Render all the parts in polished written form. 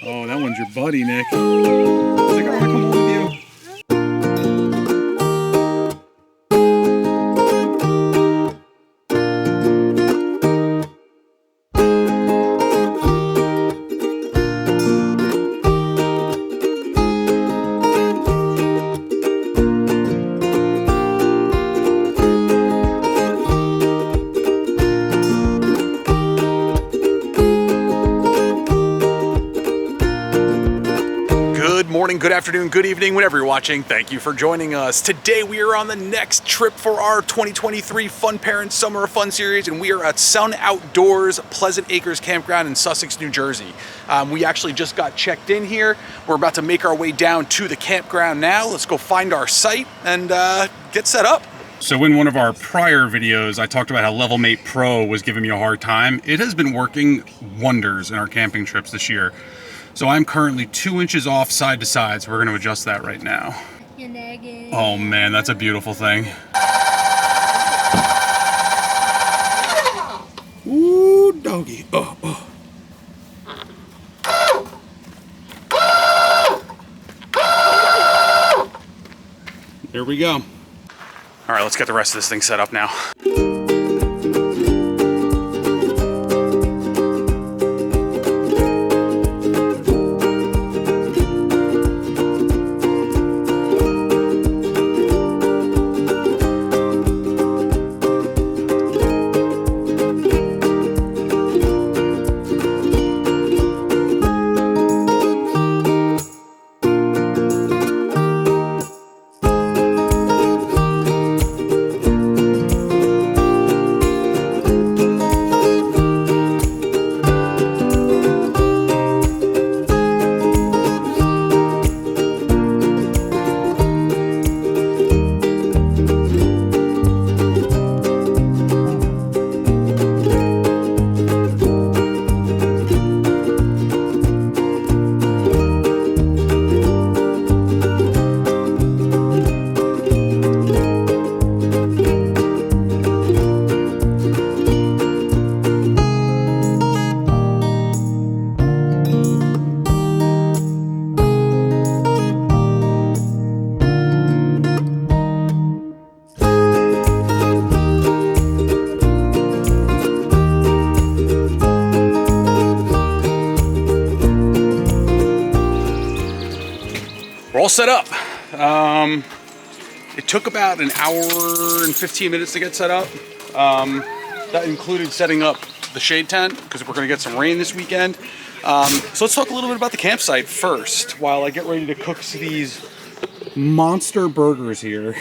Oh, that one's your buddy, Nick. I think I want to come home with you. Good afternoon, good evening, whenever you're watching. Thank you for joining us. Today we are on the next trip for our 2023 Fun Parents Summer of Fun series, and we are at Sun Outdoors Pleasant Acres Campground in Sussex, New Jersey. We actually just got checked in here. We're about to make our way down to the campground now. Let's go find our site and get set up. So in one of our prior videos, I talked about how LevelMate Pro was giving me a hard time. It has been working wonders in our camping trips this year. So I'm currently 2 inches off side to side, so we're going to adjust that right now. Oh man, that's a beautiful thing. Ooh, doggy. Oh, oh. There we go. All right, let's get the rest of this thing set up now. We're all set up. It took about an hour and 15 minutes to get set up. That included setting up the shade tent because we're going to get some rain this weekend. So let's talk a little bit about the campsite first while I get ready to cook these monster burgers here.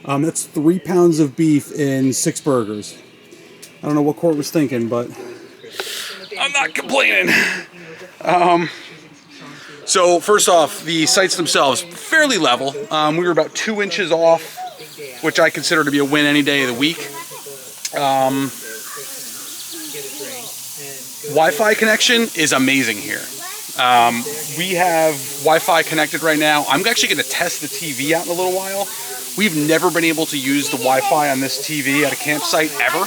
That's 3 pounds of beef in 6 burgers. I don't know what Court was thinking, but I'm not complaining. So first off, the sites themselves, fairly level. We were about 2 inches off, which I consider to be a win any day of the week. Wi-Fi connection is amazing here. We have Wi-Fi connected right now. I'm actually going to test the TV out in a little while. We've never been able to use the Wi-Fi on this TV at a campsite ever.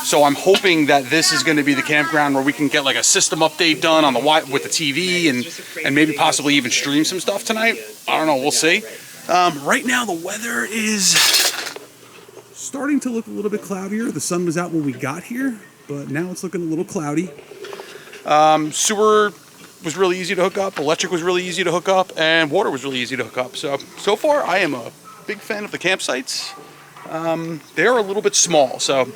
So I'm hoping that this is going to be the campground where we can get like a system update done on the with the TV and maybe possibly even stream some stuff tonight. I don't know, we'll see. Right now the weather is starting to look a little bit cloudier. The sun was out when we got here, but now it's looking a little cloudy. Sewer was really easy to hook up, electric was really easy to hook up, and water was really easy to hook up. So far I am a big fan of the campsites. They are a little bit small, so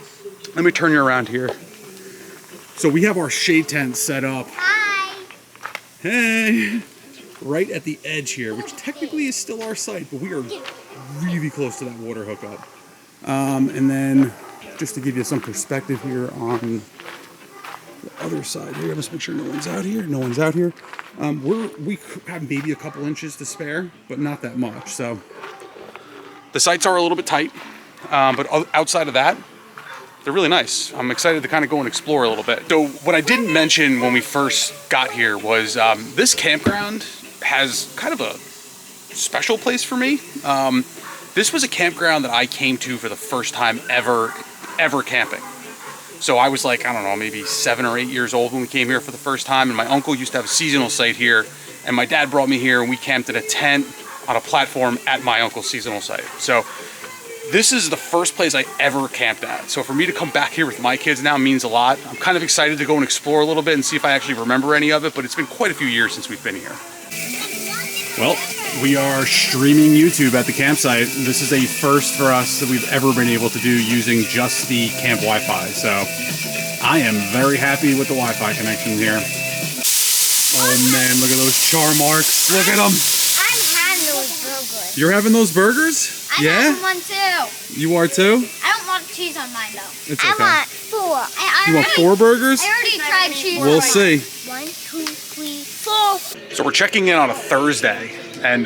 let me turn you around here. So we have our shade tent set up. Hi. Hey. Right at the edge here, which technically is still our site, but we are really close to that water hookup. And then just to give you some perspective here on the other side here, let's make sure no one's out here. No one's out here. We have maybe a couple inches to spare, but not that much. So the sites are a little bit tight, but outside of that, they're really nice. I'm excited to kind of go and explore a little bit. So what I didn't mention when we first got here was this campground has kind of a special place for me. This was a campground that I came to for the first time ever camping. So I was like, I don't know, maybe 7 or 8 years old when we came here for the first time, and my uncle used to have a seasonal site here, and my dad brought me here and we camped in a tent on a platform at my uncle's seasonal site. So this is the first place I ever camped at. So for me to come back here with my kids now means a lot. I'm kind of excited to go and explore a little bit and see if I actually remember any of it, but it's been quite a few years since we've been here. Well, we are streaming YouTube at the campsite. This is a first for us that we've ever been able to do using just the camp Wi-Fi. So I am very happy with the Wi-Fi connection here. Oh man, look at those char marks. Look at them. I'm having those burgers. You're having those burgers? I'm having one too. You are too? I don't want cheese on mine though. It's okay. I want 4. You want 4 burgers? I already tried cheese. We'll see. 1, 2, 3, 4. So we're checking in on a Thursday, and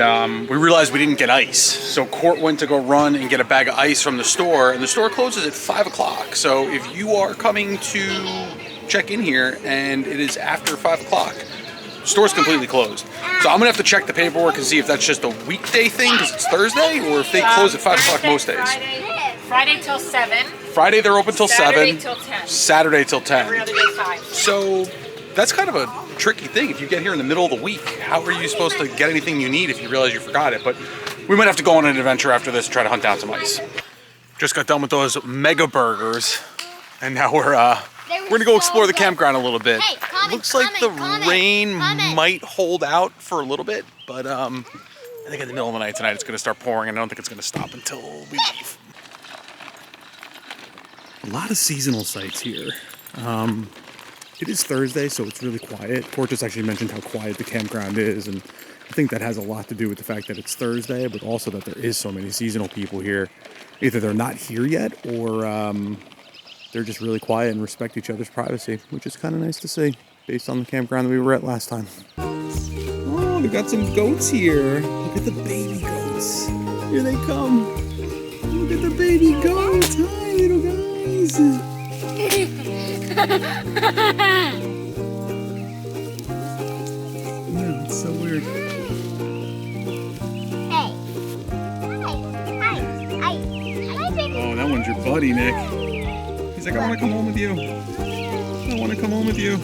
we realized we didn't get ice. So Court went to go run and get a bag of ice from the store, and the store closes at 5 o'clock. So if you are coming to check in here and it is after 5 o'clock, the store's completely closed. So I'm gonna have to check the paperwork and see if that's just a weekday thing because it's Thursday, or if they close at 5 o'clock most days. Friday till 7. Friday they're open till Saturday 7. till 10. Saturday till 10. Every other day 5. So that's kind of a tricky thing. If you get here in the middle of the week, how are you supposed to get anything you need if you realize you forgot it? But we might have to go on an adventure after this and try to hunt down some ice. Just got done with those mega burgers, and now we're gonna go explore the campground a little bit. Hey, Looks like the rain might hold out for a little bit, but I think in the middle of the night tonight it's gonna start pouring, and I don't think it's gonna stop until we leave. A lot of seasonal sites here. It is Thursday, so it's really quiet. Court just actually mentioned how quiet the campground is, and I think that has a lot to do with the fact that it's Thursday, but also that there is so many seasonal people here. Either they're not here yet, or they're just really quiet and respect each other's privacy, which is kind of nice to see, based on the campground that we were at last time. Oh, we got some goats here. Look at the baby goats. Here they come. Look at the baby goats. Hi, little guys. Yeah, it's so weird. Hey. Hi, baby. Oh, that one's your buddy, Nick. He's like, I want to come home with you. I want to come home with you.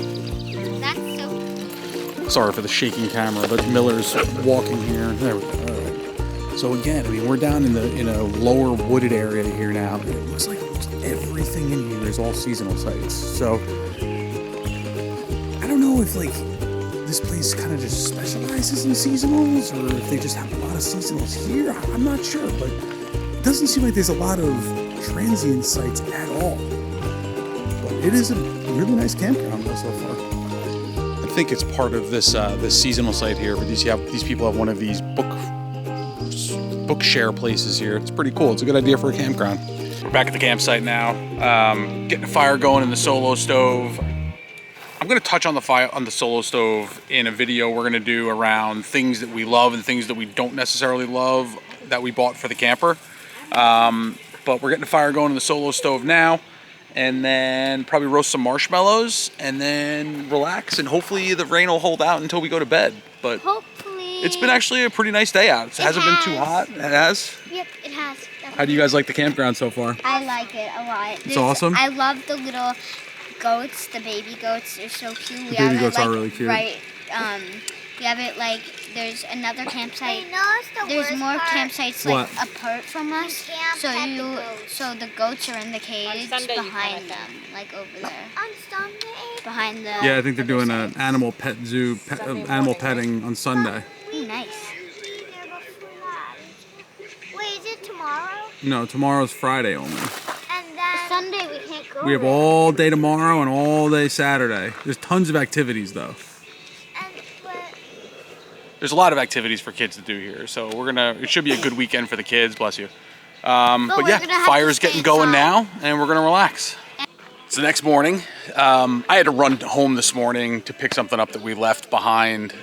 That's so... Sorry for the shaking camera, but Miller's walking here. There we go. All right. So again, I mean, we're down in a lower wooded area here now. It looks like almost everything in here is all seasonal sites. So I don't know if like this place kind of just specializes in seasonals, or if they just have a lot of seasonals here. I'm not sure, but it doesn't seem like there's a lot of transient sites at all. But it is a really nice campground though so far. I think it's part of this this seasonal site here, but these people have one of these book share places here. It's pretty cool. It's a good idea for a campground. We're back at the campsite now, getting a fire going in the solo stove. I'm going to touch on the solo stove in a video we're going to do around things that we love and things that we don't necessarily love that we bought for the camper. But we're getting a fire going in the solo stove now, and then probably roast some marshmallows and then relax, and hopefully the rain will hold out until we go to bed. But hopefully. It's been actually a pretty nice day out. It hasn't been too hot. It has? Yep, it has. Definitely. How do you guys like the campground so far? I like it a lot. It's awesome? I love the little goats, the baby goats. They're so cute. The baby goats are really cute. Right. We have it like there's another campsite. There's more campsites like apart from us. So the goats are in the cage behind them, like over there. On Sunday. Behind the. Yeah, I think they're doing an animal pet zoo, animal petting on Sunday. Ooh, nice. Wait, is it tomorrow? No, tomorrow's Friday only. And then Sunday we can't go. We have all day tomorrow and all day Saturday. There's tons of activities though. There's a lot of activities for kids to do here, so it should be a good weekend for the kids, bless you. But yeah, fire's getting going now, and we're gonna relax. It's the next morning. I had to run home this morning to pick something up that we left behind,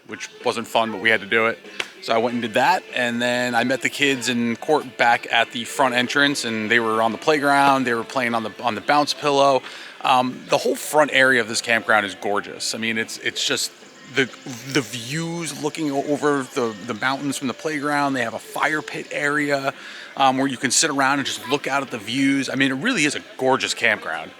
which wasn't fun, but we had to do it. So I went and did that, and then I met the kids in Court back at the front entrance, and they were on the playground, they were playing on the bounce pillow. The whole front area of this campground is gorgeous. I mean, it's just the views looking over the mountains from the playground. They have a fire pit area where you can sit around and just look out at the views. I mean, it really is a gorgeous campground.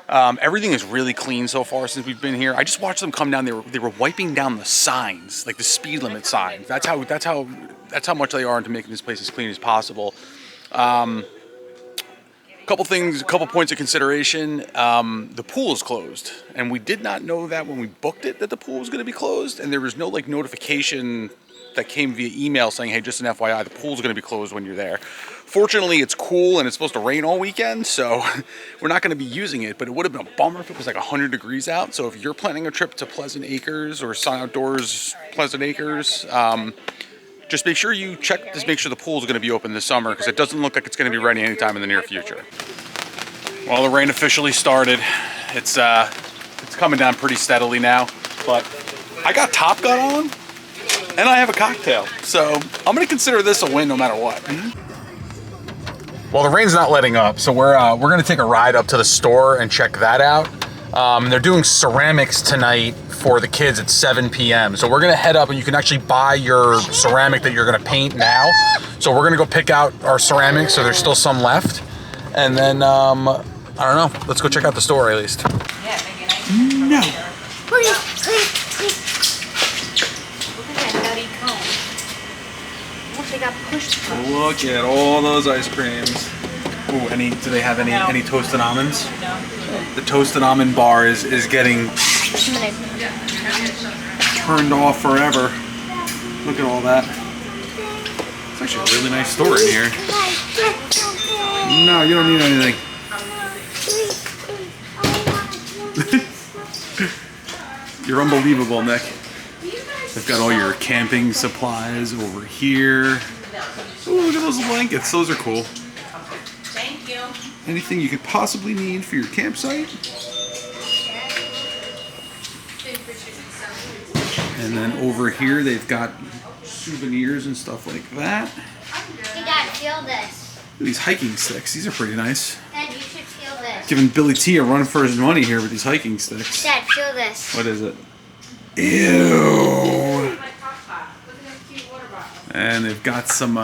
Everything is really clean so far since we've been here. I just watched them come down. They were wiping down the signs, like the speed limit signs. That's how much they are into making this place as clean as possible. Couple points of consideration. The pool is closed, and we did not know that when we booked it that the pool was going to be closed, and there was no like notification that came via email saying, hey, just an FYI, the pool's going to be closed when you're there. Fortunately, it's cool and it's supposed to rain all weekend, so we're not going to be using it, but it would have been a bummer if it was like 100 degrees out. So if you're planning a trip to Pleasant Acres or Sun Outdoors Pleasant Acres, just make sure you check to make sure the pool is going to be open this summer, because it doesn't look like it's going to be ready anytime in the near future. Well, the rain officially started. It's coming down pretty steadily now, but I got Top Gun on and I have a cocktail, so I'm going to consider this a win no matter what. Well, the rain's not letting up, so we're going to take a ride up to the store and check that out. They're doing ceramics tonight for the kids at 7 p.m. So we're gonna head up and you can actually buy your ceramic that you're gonna paint now. So we're gonna go pick out our ceramics, so there's still some left. And then, I don't know, let's go check out the store at least. Yeah, maybe a nice. No. Look at that nutty cone. Look, they got pushed. Look at all those ice creams. Ooh, do they have any toasted almonds? No. The toasted almond bar is getting turned off forever. Look at all that. It's actually a really nice store in here. No, you don't need anything. You're unbelievable, Nick. They've got all your camping supplies over here. Ooh, look at those blankets. Those are cool. Thank you. Anything you could possibly need for your campsite. And then over here they've got souvenirs and stuff like that. Hey Dad, feel this. These hiking sticks, these are pretty nice. Dad, you should feel this. Giving Billy T a run for his money here with these hiking sticks. Dad, feel this. What is it? Ew. And they've got some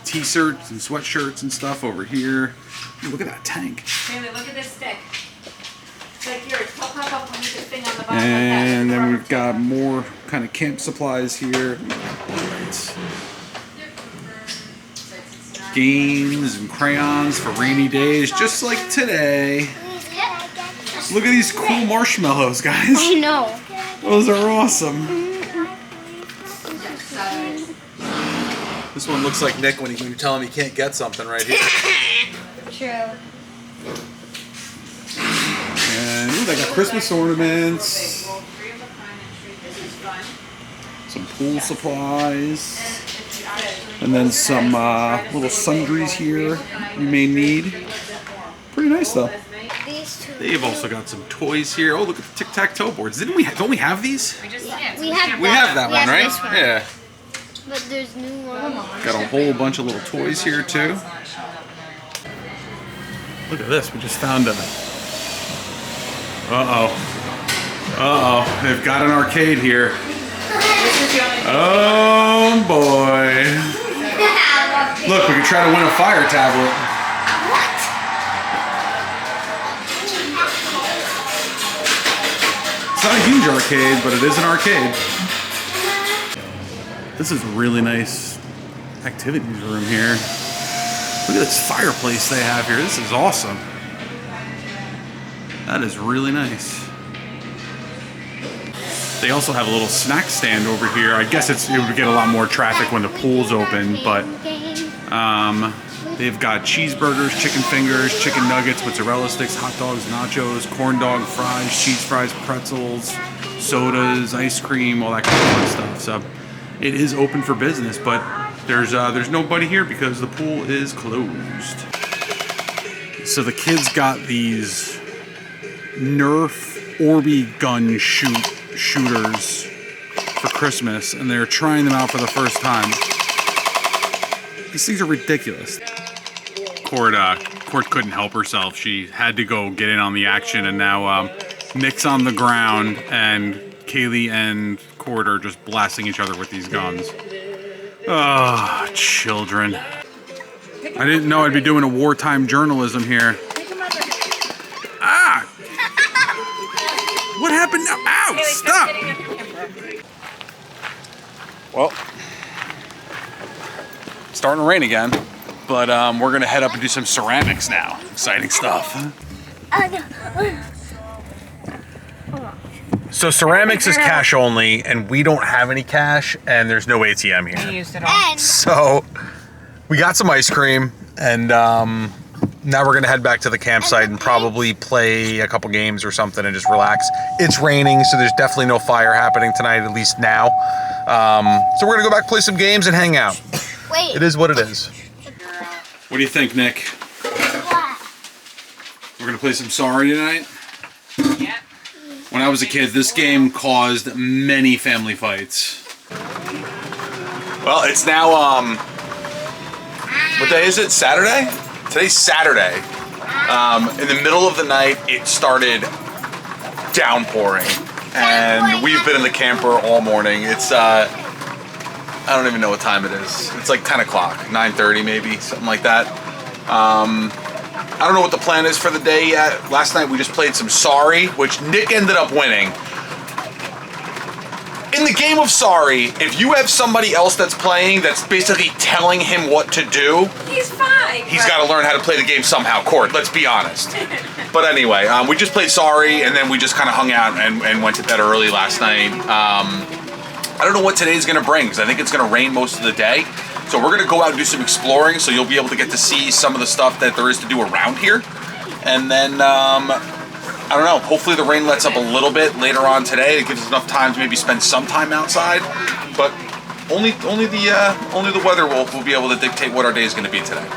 t-shirts and sweatshirts and stuff over here. Ooh, look at that tank. Bailey, look at this stick. It's like yours. Pop up when you put the thing on the bottom And like that. then we've got more kind of camp supplies here. Games and crayons for rainy days, just like today. Look at these cool marshmallows, guys. I know. Those are awesome. This one looks like Nick when you tell him he can't get something right here. True. And ooh, they got Christmas ornaments. Some pool supplies. And then some little sundries here you may need. Pretty nice though. They've also got some toys here. Oh, look at the tic-tac-toe boards. Don't we have these? We have that one, right? This one. Yeah. But there's new ones. Got a whole bunch of little toys here too. Look at this. We just found a... Uh-oh. They've got an arcade here. Oh boy. Look, we can try to win a fire tablet. It's not a huge arcade, but it is an arcade. This is a really nice activities room here. Look at this fireplace they have here. This is awesome. That is really nice. They also have a little snack stand over here. I guess it would get a lot more traffic when the pool's open, but they've got cheeseburgers, chicken fingers, chicken nuggets, mozzarella sticks, hot dogs, nachos, corn dog fries, cheese fries, pretzels, sodas, ice cream, all that kind of fun stuff. So it is open for business, but there's nobody here because the pool is closed. So the kids got these Nerf Orbi gun shooters for Christmas, and they're trying them out for the first time. These things are ridiculous. Cord couldn't help herself. She had to go get in on the action, and now Nick's on the ground, and Kaylee and Cord are just blasting each other with these guns. Oh, children. I didn't know I'd be doing a wartime journalism here. What happened now? Ow! Stop! Well, starting to rain again, but we're gonna head up and do some ceramics now. Exciting stuff. So ceramics is cash only, and we don't have any cash, and there's no ATM here. So we got some ice cream, and now we're gonna head back to the campsite and probably play a couple games or something and just relax. It's raining, so there's definitely no fire happening tonight, at least now. So we're gonna go back, play some games, and hang out. Wait. It is what it is. What do you think, Nick? What? We're gonna play some Sorry tonight? Yeah. When I was a kid, this game caused many family fights. Well, it's now, what day is it? Saturday? Today's Saturday. In the middle of the night, it started downpouring. And we've been in the camper all morning. It's, I don't even know what time it is. It's like 10 o'clock, 9:30 maybe, something like that. I don't know what the plan is for the day yet. Last night we just played some Sorry, which Nick ended up winning. In the game of Sorry, if you have somebody else that's playing that's basically telling him what to do, He's fine. he's got to learn how to play the game somehow, Cord, let's be honest. But anyway, we just played Sorry, and then we just kind of hung out and went to bed early last night. I don't know what today's gonna bring, because I think it's gonna rain most of the day. So we're gonna go out and do some exploring, so you'll be able to get to see some of the stuff that there is to do around here. And then, I don't know, hopefully the rain lets up a little bit later on today. It gives us enough time to maybe spend some time outside. But only the weather will be able to dictate what our day is gonna be today.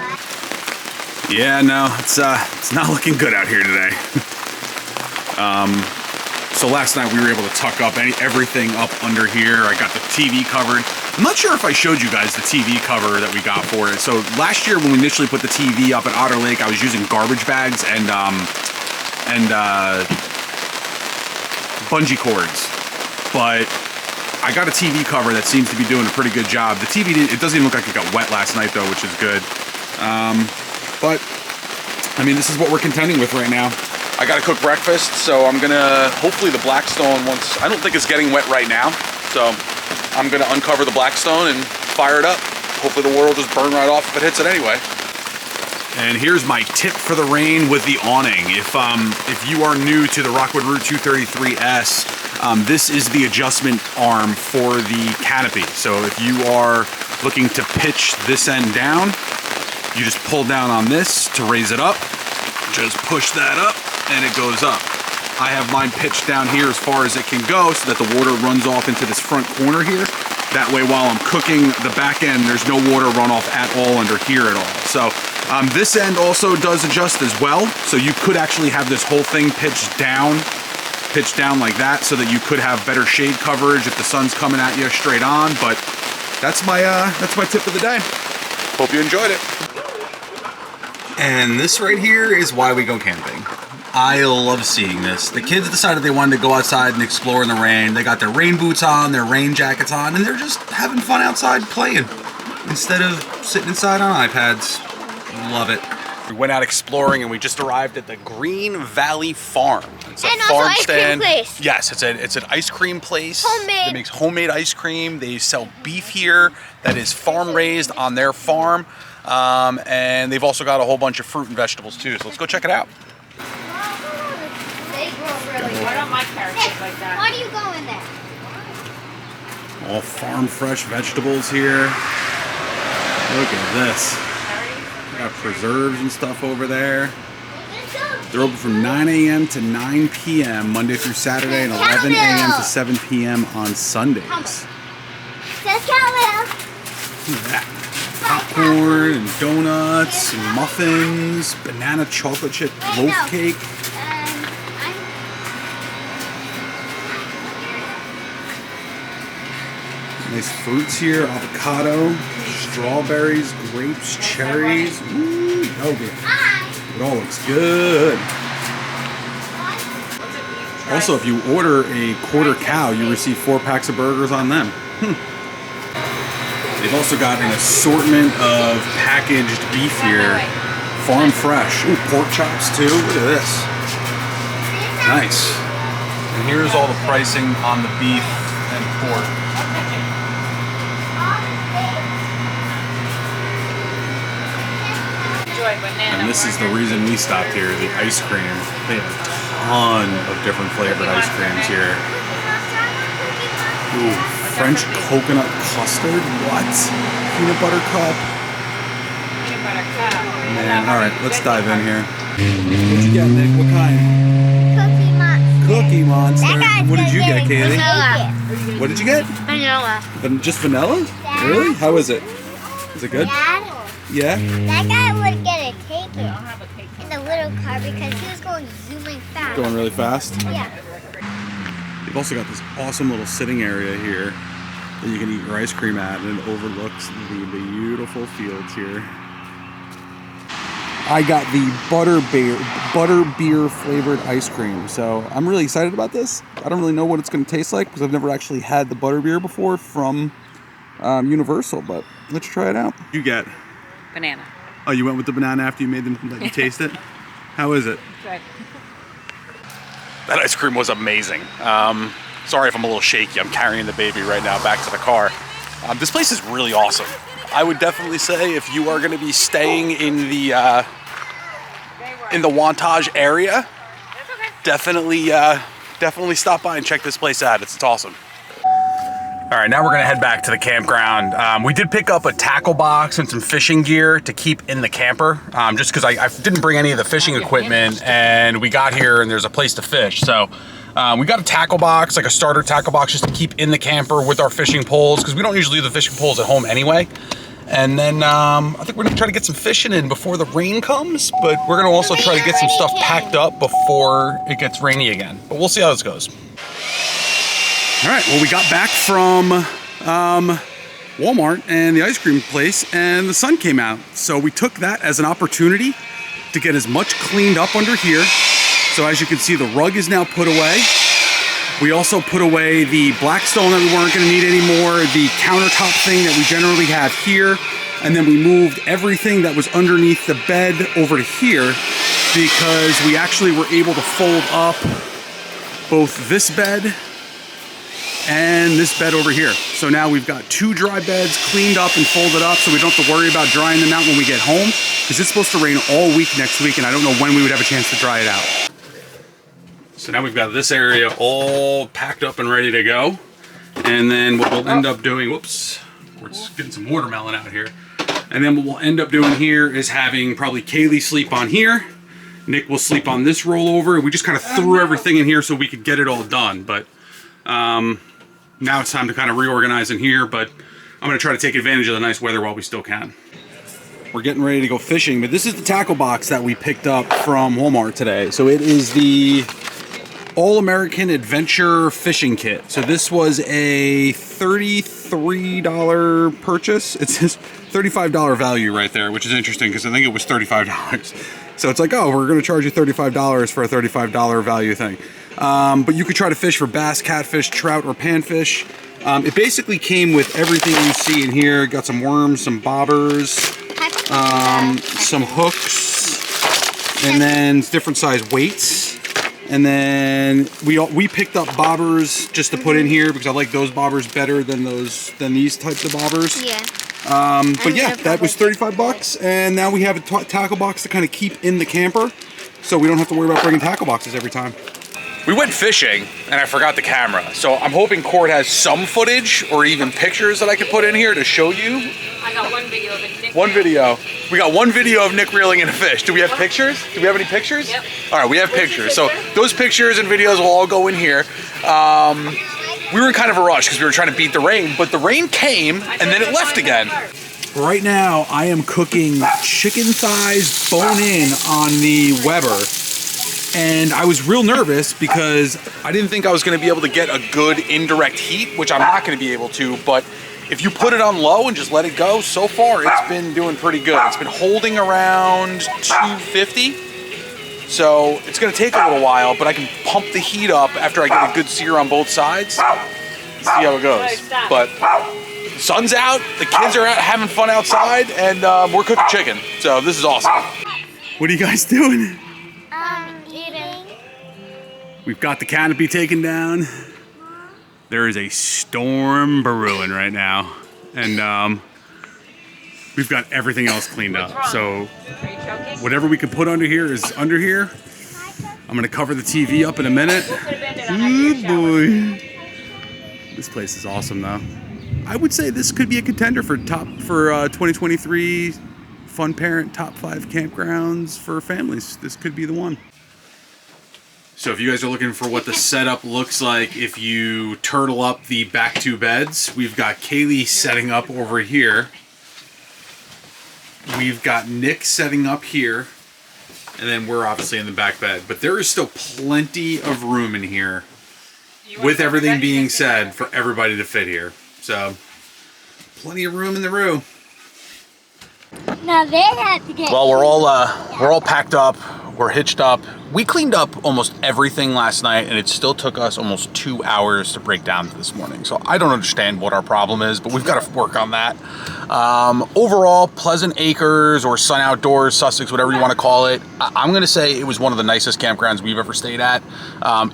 Yeah, no, it's not looking good out here today. So last night we were able to tuck up everything up under here. I got the TV covered. I'm not sure if I showed you guys the TV cover that we got for it. So last year when we initially put the TV up at Otter Lake, I was using garbage bags and bungee cords. But I got a TV cover that seems to be doing a pretty good job. The TV, it doesn't even look like it got wet last night though, which is good. But I mean, this is what we're contending with right now. I gotta cook breakfast, so I'm gonna, hopefully the Blackstone I don't think it's getting wet right now, so I'm gonna uncover the Blackstone and fire it up. Hopefully the water will just burn right off if it hits it anyway. And here's my tip for the rain with the awning. If you are new to the Rockwood Route 233S, this is the adjustment arm for the canopy. So if you are looking to pitch this end down, you just pull down on this to raise it up. Just push that up and it goes up. I have mine pitched down here as far as it can go so that the water runs off into this front corner here. That way while I'm cooking the back end, there's no water runoff at all under here at all. So this end also does adjust as well. So you could actually have this whole thing pitched down like that so that you could have better shade coverage if the sun's coming at you straight on. But that's my tip of the day. Hope you enjoyed it. And this right here is why we go camping. I love seeing this. The kids decided they wanted to go outside and explore in the rain. They got their rain boots on, their rain jackets on, and they're just having fun outside playing instead of sitting inside on iPads. Love it. We went out exploring and we just arrived at the Green Valley Farm. It's a farm ice stand. cream place. Yes, it's an ice cream place. Homemade. That makes homemade ice cream. They sell beef here that is farm raised on their farm. And they've also got a whole bunch of fruit and vegetables too. So let's go check it out. They grow really Why don't my carrots look like that? Why do you go in there? All farm fresh vegetables here. Look at this. Got preserves and stuff over there. They're open from 9 a.m. to 9 p.m. Monday through Saturday and 11 a.m. to 7 p.m. on Sundays. Says Cowbell. Look at that. Popcorn and donuts and muffins, banana chocolate chip loaf cake. Nice fruits here, avocado, strawberries, grapes, cherries. Ooh, yogurt. It all looks good. Also, if you order a quarter cow, you receive 4 packs of burgers on them. They've also got an assortment of packaged beef here. Farm fresh. Ooh, pork chops too. Look at this. Nice. And here's all the pricing on the beef and pork. And this is the reason we stopped here, the ice cream. They have a ton of different flavored ice creams here. Ooh, French coconut custard? What? Peanut butter cup? Peanut butter cup. Man, alright, let's dive in here. What'd you get, Nick? What kind? Cookie Monster. Cookie Monster. What did you get, Kaylee? Vanilla. What did you get? Vanilla. Just vanilla? Dad? Really? How is it? Is it good? Dad, Yeah? that guy would get a cake in the little car because he was going zooming fast. Going really fast? Yeah. They've also got this awesome little sitting area here that you can eat your ice cream at, and it overlooks the beautiful fields here. I got the butterbeer flavored ice cream, so I'm really excited about this. I don't really know what it's going to taste like because I've never actually had the butterbeer before from Universal, but let's try it out. You get? Banana. Oh, you went with the banana after you made them let you taste it? How is it? Good. That ice cream was amazing. Sorry if I'm a little shaky. I'm carrying the baby right now back to the car. This place is really awesome. I would definitely say if you are going to be staying in the Wantage area, definitely stop by and check this place out. It's awesome. All right, now we're gonna head back to the campground. We did pick up a tackle box and some fishing gear to keep in the camper, just because I didn't bring any of the fishing equipment, and we got here and there's a place to fish. So we got a tackle box, like a starter tackle box, just to keep in the camper with our fishing poles, because we don't usually do the fishing poles at home anyway. And then I think we're gonna try to get some fishing in before the rain comes, but we're gonna also try to get some stuff packed up before it gets rainy again. But we'll see how this goes. All right, well, we got back from Walmart and the ice cream place, and the sun came out. So we took that as an opportunity to get as much cleaned up under here. So as you can see, the rug is now put away. We also put away the Blackstone that we weren't gonna need anymore, the countertop thing that we generally have here, and then we moved everything that was underneath the bed over to here because we actually were able to fold up both this bed and this bed over here. So now we've got two dry beds cleaned up and folded up, so we don't have to worry about drying them out when we get home, because it's supposed to rain all week next week, and I don't know when we would have a chance to dry it out. So now we've got this area all packed up and ready to go. And then what we'll end up doing, whoops, we're just getting some watermelon out here. And then what we'll end up doing here is having probably Kaylee sleep on here. Nick will sleep on this rollover. We just kind of threw everything in here so we could get it all done. But now it's time to kind of reorganize in here, but I'm gonna try to take advantage of the nice weather while we still can. We're getting ready to go fishing, but this is the tackle box that we picked up from Walmart today. So it is the All-American Adventure Fishing Kit. So this was a $33 purchase. It says $35 value right there, which is interesting because I think it was $35. So it's like, oh, we're gonna charge you $35 for a $35 value thing. But you could try to fish for bass, catfish, trout, or panfish. It basically came with everything you see in here. Got some worms, some bobbers, some hooks, and then different size weights. And then we picked up bobbers just to put in here because I like those bobbers better than these types of bobbers. Yeah. But yeah, that was 35 bucks, and now we have a tackle box to kind of keep in the camper, so we don't have to worry about bringing tackle boxes every time. We went fishing, and I forgot the camera, so I'm hoping Cord has some footage or even pictures that I could put in here to show you. I got one video of it. One video. We got one video of Nick reeling in a fish. Do we have pictures? Do we have any pictures? Yep. All right, we have pictures. So those pictures and videos will all go in here. We were in kind of a rush because we were trying to beat the rain, but the rain came and then it left again. Right now, I am cooking chicken thighs bone-in on the Weber. And I was real nervous because I didn't think I was gonna be able to get a good indirect heat, which I'm not gonna be able to, but if you put it on low and just let it go, so far it's been doing pretty good. It's been holding around 250. So it's gonna take a little while, but I can pump the heat up after I get a good sear on both sides. See how it goes. But the sun's out, the kids are out having fun outside, and we're cooking chicken. So this is awesome. What are you guys doing? Eating. We've got the canopy taken down. There is a storm brewing right now. And we've got everything else cleaned up. So whatever we can put under here is under here. I'm gonna cover the TV up in a minute. Oh boy. This place is awesome though. I would say this could be a contender for 2023 Fun Parent Top 5 Campgrounds for families. This could be the one. So if you guys are looking for what the setup looks like if you turtle up the back two beds, we've got Kaylee setting up over here. We've got Nick setting up here. And then we're obviously in the back bed. But there is still plenty of room in here, with everything being said, for everybody to fit here. So, plenty of room in the room. Now they have to get. Well, we're all packed up. We're hitched up. We cleaned up almost everything last night, and it still took us almost 2 hours to break down this morning. So I don't understand what our problem is, but we've got to work on that. Overall, Pleasant Acres or Sun Outdoors, Sussex, whatever you want to call it, I'm going to say it was one of the nicest campgrounds we've ever stayed at.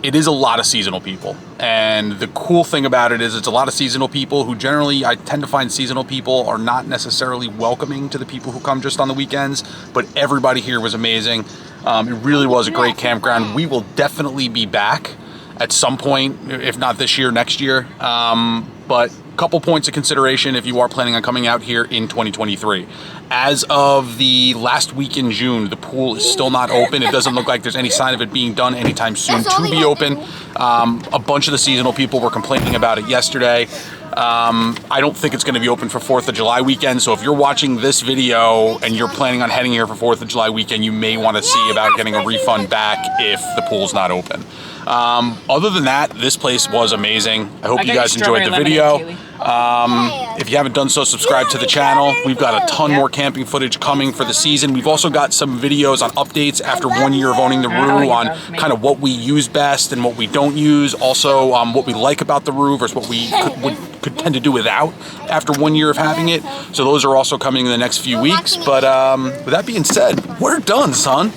It is a lot of seasonal people. And the cool thing about it is it's a lot of seasonal people who generally, I tend to find seasonal people are not necessarily welcoming to the people who come just on the weekends, but everybody here was amazing. It really was a great campground. We will definitely be back at some point, if not this year, next year. But a couple points of consideration if you are planning on coming out here in 2023. As of the last week in June, the pool is still not open. It doesn't look like there's any sign of it being done anytime soon to be open. A bunch of the seasonal people were complaining about it yesterday. I don't think it's going to be open for 4th of July weekend, so if you're watching this video and you're planning on heading here for 4th of July weekend, you may want to see about getting a refund back if the pool's not open. Other than that, this place was amazing. I hope you guys enjoyed the video. If you haven't done so, subscribe to the channel. We've got a ton more camping footage coming for the season. We've also got some videos on updates after 1 year of owning the Roo on kind of what we use best and what we don't use. Also, what we like about the Roo versus what we could tend to do without after 1 year of having it. So those are also coming in the next few weeks. But with that being said, we're done, son.